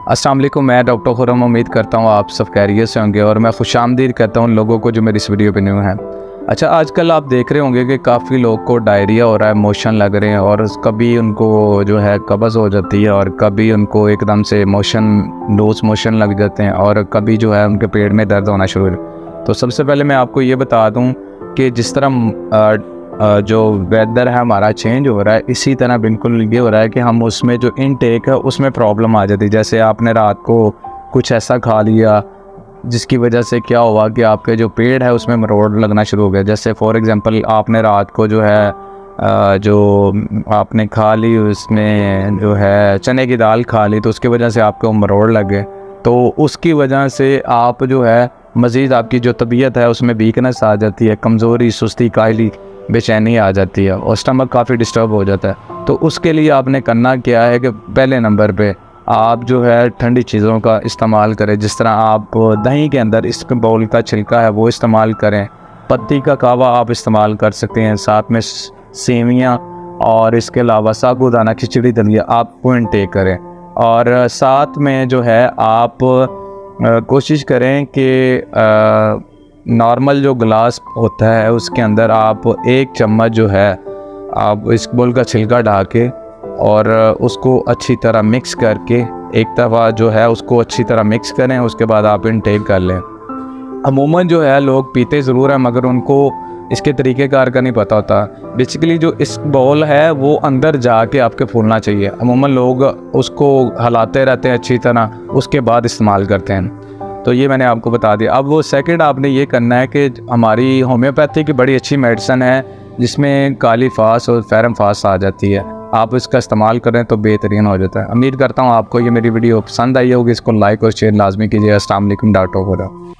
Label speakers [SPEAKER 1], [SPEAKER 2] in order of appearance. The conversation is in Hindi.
[SPEAKER 1] अस्सलाम वालेकुम, मैं डॉक्टर खुर्रम उम्मीद करता हूँ आप सब खैरियत से होंगे और मैं खुशामदीद कहता हूँ लोगों को जो मेरी इस वीडियो पे न्यू है। अच्छा, आजकल आप देख रहे होंगे कि काफ़ी लोग को डायरिया हो रहा है, मोशन लग रहे हैं और कभी उनको जो है कब्ज़ हो जाती है और कभी उनको एकदम से लूज मोशन लग जाते हैं और कभी जो है उनके पेट में दर्द होना शुरू हो। तो सबसे पहले मैं आपको ये बता दूँ कि जिस तरह जो वेदर है हमारा चेंज हो रहा है, इसी तरह बिल्कुल ये हो रहा है कि हम उसमें जो इनटेक है उसमें प्रॉब्लम आ जाती है। जैसे आपने रात को कुछ ऐसा खा लिया जिसकी वजह से क्या हुआ कि आपके जो पेट है उसमें मरोड़ लगना शुरू हो गया। जैसे फॉर एग्जांपल आपने रात को जो है जो आपने खा ली उसमें जो है चने की दाल खा ली, तो उसकी वजह से आपको मरोड़ लग गए। तो उसकी वजह से आप जो है मज़ीद आपकी जो तबीयत है उसमें वीकनेस आ जाती है, कमज़ोरी, सुस्ती, काहली, बेचैनी आ जाती है और स्टमक काफ़ी डिस्टर्ब हो जाता है। तो उसके लिए आपने करना क्या है कि पहले नंबर पे आप जो है ठंडी चीज़ों का इस्तेमाल करें। जिस तरह आप दही के अंदर इस बाउल का छिलका है वो इस्तेमाल करें, पत्ती का कहवा आप इस्तेमाल कर सकते हैं, साथ में सेवियाँ और इसके अलावा साबूदाना खिचड़ी दलिया आप वो इनटेक करें। और साथ में जो है आप कोशिश करें कि नॉर्मल जो गिलास होता है उसके अंदर आप 1 चम्मच जो है आप इस बाउल का छिलका डाल के और उसको अच्छी तरह मिक्स करके एक दफ़ा जो है उसको अच्छी तरह मिक्स करें, उसके बाद आप इनटेक कर लें। अमूमन जो है लोग पीते ज़रूर हैं मगर उनको इसके तरीक़ेकार का नहीं पता होता। बेसिकली जो इस बाउल है वो अंदर जाके आपके फूलना चाहिए। अमूमन लोग उसको हिलाते रहते हैं अच्छी तरह, उसके बाद इस्तेमाल करते हैं। तो ये मैंने आपको बता दिया। अब वो सेकंड आपने ये करना है कि हमारी होम्योपैथी की बड़ी अच्छी मेडिसिन है जिसमें काली फास और फेरम फास आ जाती है, आप इसका इस्तेमाल करें तो बेहतरीन हो जाता है। उम्मीद करता हूँ आपको ये मेरी वीडियो पसंद आई होगी। इसको लाइक और शेयर लाजमी कीजिए। अस्सलाम वालेकुम, डॉक्टर खुर्रम।